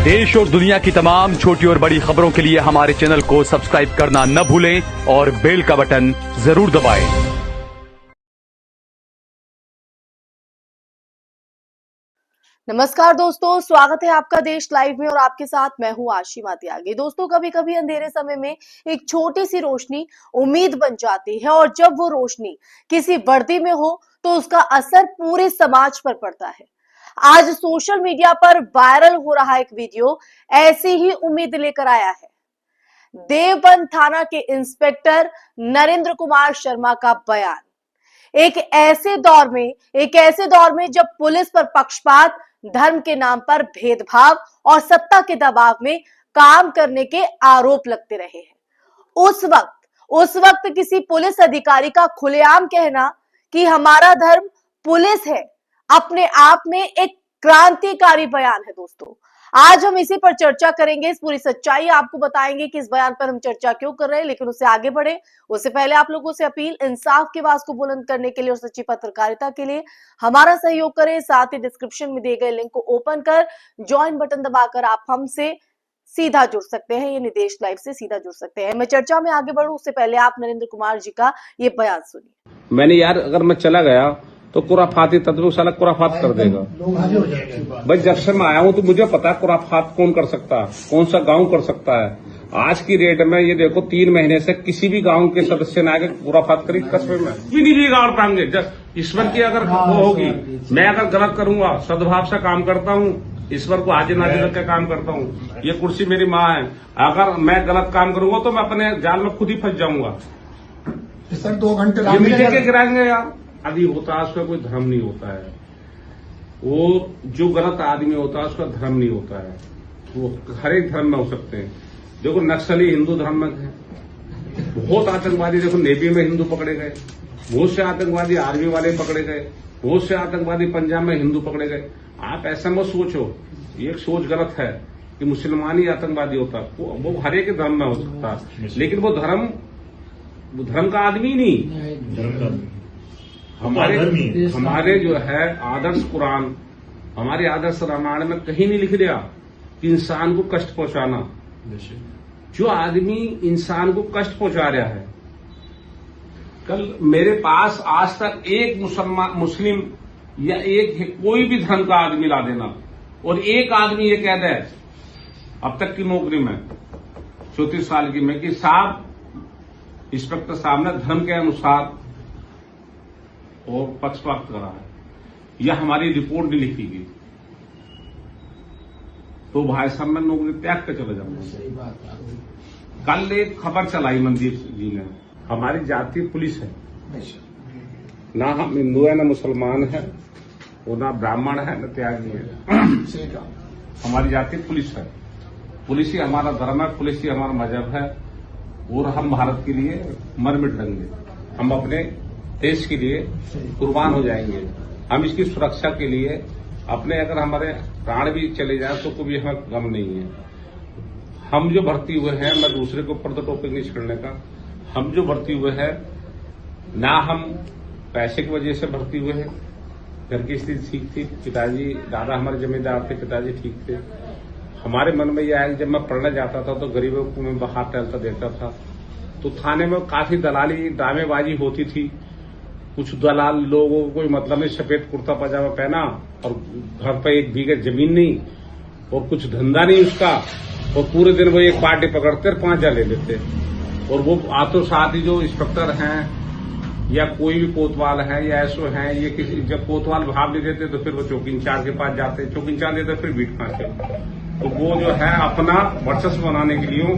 देश और दुनिया की तमाम छोटी और बड़ी खबरों के लिए हमारे चैनल को सब्सक्राइब करना न भूलें और बेल का बटन जरूर दबाएं। नमस्कार दोस्तों, स्वागत है आपका देश लाइव में और आपके साथ मैं हूं आशी मातियागी। दोस्तों, कभी कभी अंधेरे समय में एक छोटी सी रोशनी उम्मीद बन जाती है और जब वो रोशनी किसी वर्दी में हो तो उसका असर पूरे समाज पर पड़ता है। आज सोशल मीडिया पर वायरल हो रहा एक वीडियो ऐसी ही उम्मीद लेकर आया है। देवबंद थाना के इंस्पेक्टर नरेंद्र कुमार शर्मा का बयान एक ऐसे दौर में जब पुलिस पर पक्षपात, धर्म के नाम पर भेदभाव और सत्ता के दबाव में काम करने के आरोप लगते रहे हैं। उस वक्त किसी पुलिस अधिकारी का खुलेआम कहना कि हमारा धर्म पुलिस है, अपने आप में एक क्रांतिकारी बयान है। दोस्तों, आज हम इसी पर चर्चा करेंगे, इस पूरी सच्चाई आपको बताएंगे कि इस बयान पर हम चर्चा क्यों कर रहे हैं। लेकिन उससे आगे बढ़े उससे पहले आप लोगों से अपील, इंसाफ की आवाज को बुलंद करने के लिए और सच्ची पत्रकारिता के लिए हमारा सहयोग करें। साथ ही डिस्क्रिप्शन में दिए गए लिंक को ओपन कर ज्वाइन बटन दबाकर आप हमसे सीधा जुड़ सकते हैं, ये निदेश लाइव से सीधा जुड़ सकते हैं। मैं चर्चा में आगे बढ़ूं उससे पहले आप नरेंद्र कुमार जी का ये बयान सुनिए। मैंने यार अगर मैं चला गया तो कुराफाती तत्व साला कुराफात कर देगा। भाई जब से मैं आया हूं तो मुझे पता है कुराफात कौन कर सकता है, कौन सा गांव कर सकता है। आज की रेट में ये देखो 3 महीने से किसी भी गांव के सदस्य ने आगे कुराफात करी कस्बे में भी नहीं गाड़ पाएंगे। ईश्वर की अगर वो होगी, मैं अगर गलत करूंगा, सद्भाव से काम करता हूं, ईश्वर को हाजिर नाजिर रख के काम करता हूं। ये कुर्सी मेरी माँ है, अगर मैं गलत काम करूंगा तो मैं अपने जाल में खुद ही फंस जाऊंगा। सर 2 घंटे ये मिट्टी के गिराएंगे यार। आदि होता है उसका कोई धर्म नहीं होता है। वो जो गलत आदमी होता है उसका धर्म नहीं होता है। वो हर एक धर्म में हो सकते हैं। देखो नक्सली हिंदू धर्म में थे, बहुत आतंकवादी देखो नेवी में हिंदू पकड़े गए, बहुत से आतंकवादी आर्मी वाले पकड़े गए, बहुत से आतंकवादी पंजाब में हिंदू पकड़े गए। आप ऐसा मत सोचो, ये एक सोच गलत है कि मुसलमान ही आतंकवादी होता है। वो हर एक धर्म में हो सकता है, लेकिन वो धर्म का आदमी नहीं। हमारे जो है आदर्श कुरान, हमारे आदर्श रामायण में कहीं नहीं लिख दिया कि इंसान को कष्ट पहुंचाना। जो आदमी इंसान को कष्ट पहुंचा रहा है, कल मेरे पास आज तक एक मुस्लिम या एक कोई भी धर्म का आदमी ला देना और एक आदमी ये कह दे अब तक की नौकरी में 34 साल की में कि साहब इंस्पेक्टर साहब ने धर्म के अनुसार और पक्षपात करा है, यह हमारी रिपोर्ट नहीं लिखी गई, तो भाई साहब मैं नौकरी त्याग कर चले जाऊंगा। कल एक खबर चलाई मंदिर जी ने, हमारी जाति पुलिस है ना, हम हिंदू है ना मुसलमान है, वो ना ब्राह्मण है ना त्यागी है। हमारी जाति पुलिस है, पुलिस ही हमारा धर्म है, पुलिस ही हमारा मजहब है। और हम भारत के लिए मर मिट देंगे, हम अपने देश के लिए कुर्बान हो जाएंगे। हम इसकी सुरक्षा के लिए अपने अगर हमारे प्राण भी चले जाए तो कोई हमें गम नहीं है। हम जो भर्ती हुए हैं, मैं दूसरे के ऊपर तो टॉपिक नहीं छिड़ने का, हम जो भर्ती हुए हैं ना, हम पैसे की वजह से भर्ती हुए हैं। घर की स्थिति ठीक थी, पिताजी दादा हमारे जमींदार थे, पिताजी ठीक थे। हमारे मन में यह आया कि जब मैं पढ़ने जाता था तो गरीबों को मैं बाहर टहलता देखता था, तो थाने में काफी दलाली दावेबाजी होती थी। कुछ दलाल लोगों को कोई मतलब नहीं, सफेद कुर्ता पजामा पहना और घर पर 1 बीघे जमीन नहीं और कुछ धंधा नहीं उसका, और पूरे दिन वो एक पार्टी पकड़ते और 5 हजार ले लेते। और वो आतो साथ ही जो इंस्पेक्टर हैं या कोई भी कोतवाल है या ऐसो हैं, ये किसी जब कोतवाल भाव नहीं देते तो फिर वो चौकी इंचार्ज के पास जाते, चौकी इंचार्ज देते फिर बीट खाते। तो वो जो है अपना वर्चस्व बनाने के लिए।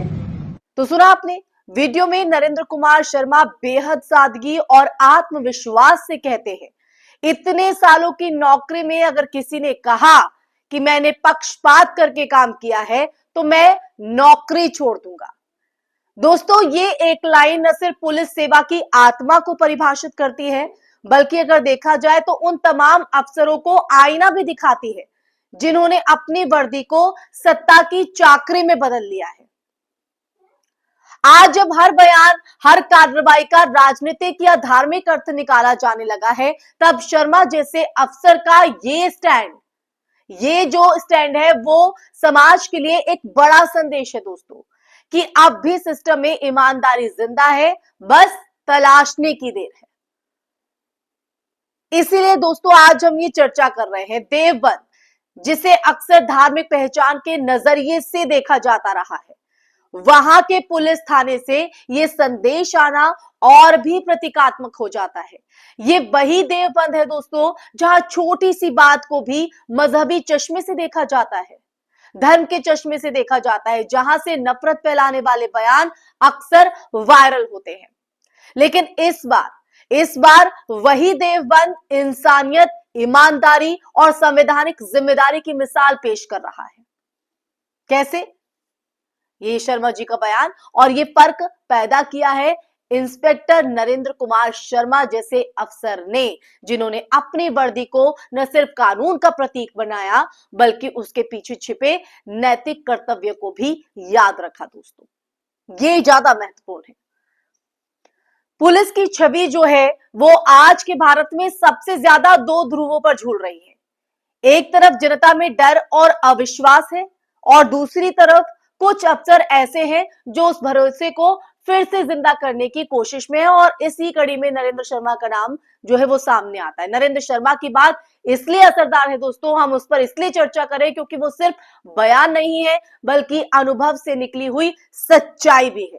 तो सुना आपने, वीडियो में नरेंद्र कुमार शर्मा बेहद सादगी और आत्मविश्वास से कहते हैं, इतने सालों की नौकरी में अगर किसी ने कहा कि मैंने पक्षपात करके काम किया है तो मैं नौकरी छोड़ दूंगा। दोस्तों, ये एक लाइन न सिर्फ पुलिस सेवा की आत्मा को परिभाषित करती है, बल्कि अगर देखा जाए तो उन तमाम अफसरों को आईना भी दिखाती है जिन्होंने अपनी वर्दी को सत्ता की चाकरी में बदल लिया है। आज जब हर बयान, हर कार्रवाई का राजनीतिक या धार्मिक अर्थ निकाला जाने लगा है, तब शर्मा जैसे अफसर का ये स्टैंड, ये जो स्टैंड है वो समाज के लिए एक बड़ा संदेश है दोस्तों, कि अब भी सिस्टम में ईमानदारी जिंदा है, बस तलाशने की देर है। इसीलिए दोस्तों आज हम ये चर्चा कर रहे हैं, देवबंद जिसे अक्सर धार्मिक पहचान के नजरिए से देखा जाता रहा है, वहां के पुलिस थाने से ये संदेश आना और भी प्रतीकात्मक हो जाता है। ये वही देवबंद है दोस्तों जहां छोटी सी बात को भी मजहबी चश्मे से देखा जाता है, धर्म के चश्मे से देखा जाता है, जहां से नफरत फैलाने वाले बयान अक्सर वायरल होते हैं। लेकिन इस बार वही देवबंद इंसानियत, ईमानदारी और संवैधानिक जिम्मेदारी की मिसाल पेश कर रहा है। कैसे? ये शर्मा जी का बयान, और ये फर्क पैदा किया है इंस्पेक्टर नरेंद्र कुमार शर्मा जैसे अफसर ने, जिन्होंने अपनी वर्दी को न सिर्फ कानून का प्रतीक बनाया बल्कि उसके पीछे छिपे नैतिक कर्तव्य को भी याद रखा। दोस्तों ये ज्यादा महत्वपूर्ण है। पुलिस की छवि जो है वो आज के भारत में सबसे ज्यादा दो ध्रुवों पर झूल रही है। एक तरफ जनता में डर और अविश्वास है, और दूसरी तरफ कुछ अफसर ऐसे हैं जो उस भरोसे को फिर से जिंदा करने की कोशिश में है। और इसी कड़ी में नरेंद्र शर्मा का नाम जो है वो सामने आता है। नरेंद्र शर्मा की बात इसलिए असरदार है दोस्तों, हम उस पर इसलिए चर्चा करें क्योंकि वो सिर्फ बयान नहीं है बल्कि अनुभव से निकली हुई सच्चाई भी है।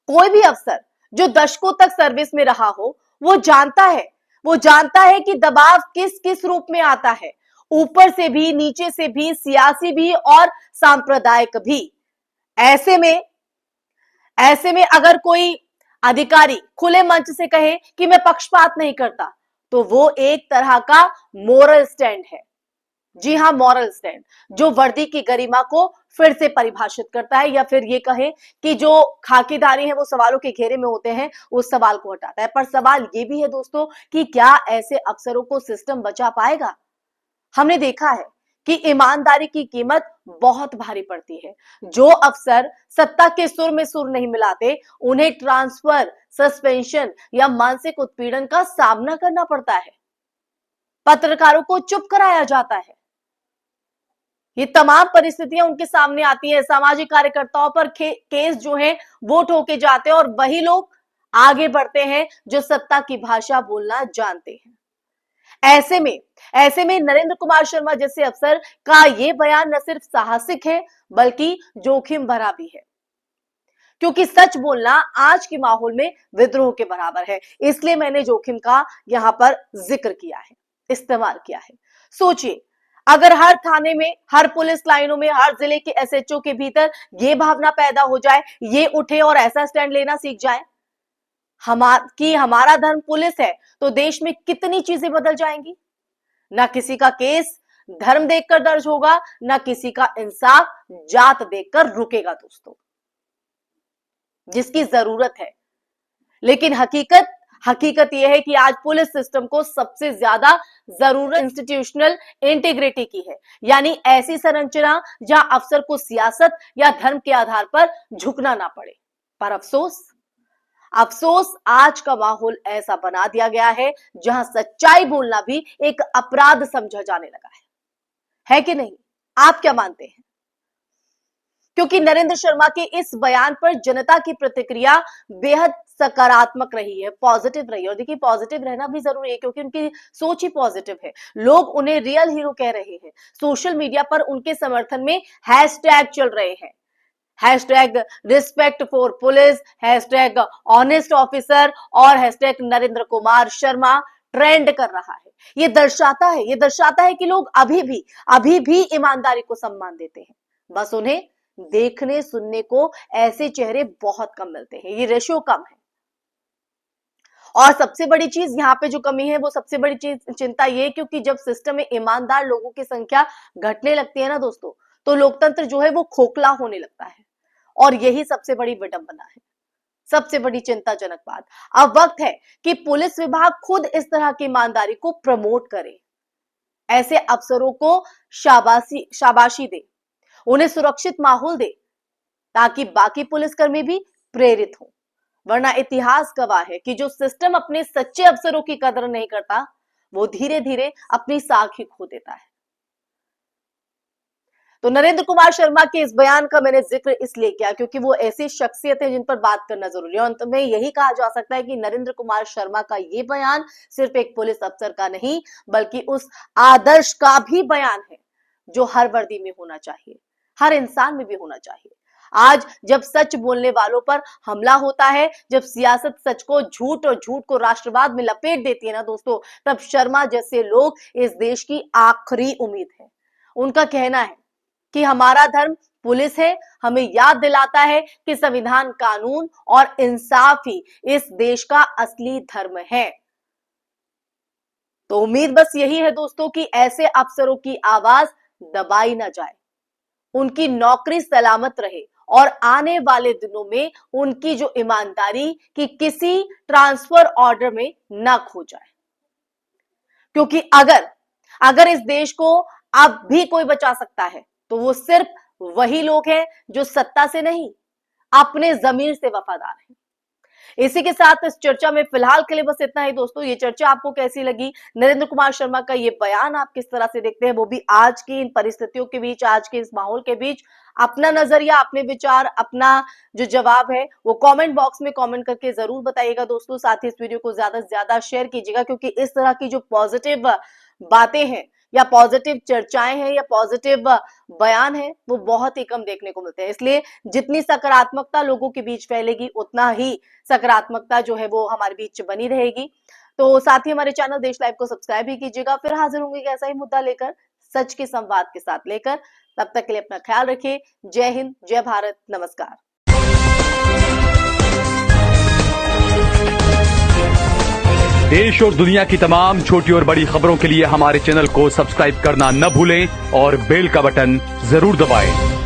कोई भी अफसर जो दशकों तक सर्विस में रहा हो वो जानता है कि दबाव किस किस रूप में आता है, ऊपर से भी, नीचे से भी, सियासी भी और सांप्रदायिक भी। ऐसे में अगर कोई अधिकारी खुले मंच से कहे कि मैं पक्षपात नहीं करता, तो वो एक तरह का मोरल स्टैंड है। जी हां, मॉरल स्टैंड, जो वर्दी की गरिमा को फिर से परिभाषित करता है, या फिर ये कहें कि जो खाकीधारी है वो सवालों के घेरे में होते हैं, उस सवाल को हटाता है। पर सवाल ये भी है दोस्तों कि क्या ऐसे अफसरों को सिस्टम बचा पाएगा? हमने देखा है कि ईमानदारी की कीमत बहुत भारी पड़ती है। जो अफसर सत्ता के सुर में सुर नहीं मिलाते, उन्हें ट्रांसफर, सस्पेंशन या मानसिक उत्पीड़न का सामना करना पड़ता है। पत्रकारों को चुप कराया जाता है। ये तमाम परिस्थितियां उनके सामने आती है। सामाजिक कार्यकर्ताओं पर केस जो है वो ठोके जाते हैं, और वही लोग आगे बढ़ते हैं जो सत्ता की भाषा बोलना जानते हैं। ऐसे में नरेंद्र कुमार शर्मा जैसे अफसर का ये बयान न सिर्फ साहसिक है बल्कि जोखिम भरा भी है, क्योंकि सच बोलना आज के माहौल में विद्रोह के बराबर है। इसलिए मैंने जोखिम का यहां पर जिक्र किया है, इस्तेमाल किया है। सोचिए, अगर हर थाने में, हर पुलिस लाइनों में, हर जिले के एसएचओ के भीतर ये भावना पैदा हो जाए, ये उठे और ऐसा स्टैंड लेना सीख जाए हमारा धर्म पुलिस है, तो देश में कितनी चीजें बदल जाएंगी। ना किसी का केस धर्म देखकर दर्ज होगा, ना किसी का इंसाफ जात देखकर रुकेगा दोस्तों, जिसकी जरूरत है। लेकिन हकीकत यह है कि आज पुलिस सिस्टम को सबसे ज्यादा जरूरत इंस्टीट्यूशनल इंटीग्रिटी की है, यानी ऐसी संरचना जहां अफसर को सियासत या धर्म के आधार पर झुकना ना पड़े। पर अफसोस आज का माहौल ऐसा बना दिया गया है जहां सच्चाई बोलना भी एक अपराध समझा जाने लगा है कि नहीं? आप क्या मानते हैं? क्योंकि नरेंद्र शर्मा के इस बयान पर जनता की प्रतिक्रिया बेहद सकारात्मक रही है, पॉजिटिव रही है। और देखिए, पॉजिटिव रहना भी जरूरी है क्योंकि उनकी सोच ही पॉजिटिव है। लोग उन्हें रियल हीरो कह रहे हैं। सोशल मीडिया पर उनके समर्थन में हैशटैग चल रहे हैं, hashtag respect for police, hashtag honest officer और हैशटैग नरेंद्र कुमार शर्मा ट्रेंड कर रहा है। ये दर्शाता है कि लोग अभी भी ईमानदारी को सम्मान देते हैं। बस उन्हें देखने सुनने को ऐसे चेहरे बहुत कम मिलते हैं, ये रेशियो कम है। और सबसे बड़ी चीज यहाँ पे जो कमी है, वो सबसे बड़ी चीज चिंता ये, क्योंकि जब सिस्टम में ईमानदार लोगों की संख्या घटने लगती है ना दोस्तों, तो लोकतंत्र जो है वो खोखला होने लगता है। और यही सबसे बड़ी विडंबना है, सबसे बड़ी चिंताजनक बात। अब वक्त है कि पुलिस विभाग खुद इस तरह की ईमानदारी को प्रमोट करे, ऐसे अफसरों को शाबाशी दे, उन्हें सुरक्षित माहौल दे, ताकि बाकी पुलिसकर्मी भी प्रेरित हो। वरना इतिहास गवाह है कि जो सिस्टम अपने सच्चे अफसरों की कदर नहीं करता, वो धीरे धीरे अपनी साख ही खो देता है। तो नरेंद्र कुमार शर्मा के इस बयान का मैंने जिक्र इसलिए किया क्योंकि वो ऐसी शख्सियत है जिन पर बात करना जरूरी है। अंत में यही कहा जा सकता है कि नरेंद्र कुमार शर्मा का ये बयान सिर्फ एक पुलिस अफसर का नहीं बल्कि उस आदर्श का भी बयान है जो हर वर्दी में होना चाहिए, हर इंसान में भी होना चाहिए। आज जब सच बोलने वालों पर हमला होता है, जब सियासत सच को झूठ और झूठ को राष्ट्रवाद में लपेट देती है ना दोस्तों, तब शर्मा जैसे लोग इस देश की आखिरी उम्मीद है। उनका कहना है कि हमारा धर्म पुलिस है, हमें याद दिलाता है कि संविधान, कानून और इंसाफ ही इस देश का असली धर्म है। तो उम्मीद बस यही है दोस्तों कि ऐसे अफसरों की आवाज दबाई ना जाए, उनकी नौकरी सलामत रहे और आने वाले दिनों में उनकी जो ईमानदारी की किसी ट्रांसफर ऑर्डर में ना खो जाए। क्योंकि अगर इस देश को अब भी कोई बचा सकता है तो वो सिर्फ वही लोग हैं जो सत्ता से नहीं, अपने जमीर से वफादार हैं। इसी के साथ इस चर्चा में फिलहाल के लिए बस इतना ही दोस्तों। ये चर्चा आपको कैसी लगी? नरेंद्र कुमार शर्मा का ये बयान आप किस तरह से देखते हैं, वो भी आज की इन परिस्थितियों के बीच, आज के इस माहौल के बीच अपना नजरिया, अपने विचार, अपना जो जवाब है वो कमेंट बॉक्स में कमेंट करके जरूर बताइएगा दोस्तों। साथ ही इस वीडियो को ज्यादा से ज्यादा शेयर कीजिएगा क्योंकि इस तरह की जो पॉजिटिव बातें हैं या पॉजिटिव चर्चाएं हैं या पॉजिटिव बयान है वो बहुत ही कम देखने को मिलते हैं। इसलिए जितनी सकारात्मकता लोगों के बीच फैलेगी उतना ही सकारात्मकता जो है वो हमारे बीच बनी रहेगी। तो साथ ही हमारे चैनल देश लाइव को सब्सक्राइब भी कीजिएगा। फिर हाजिर होंगे एक ऐसा ही मुद्दा लेकर, सच के संवाद के साथ लेकर। तब तक के लिए अपना ख्याल रखिए। जय हिंद, जय भारत, नमस्कार। देश और दुनिया की तमाम छोटी और बड़ी खबरों के लिए हमारे चैनल को सब्सक्राइब करना न भूलें और बेल का बटन जरूर दबाएं।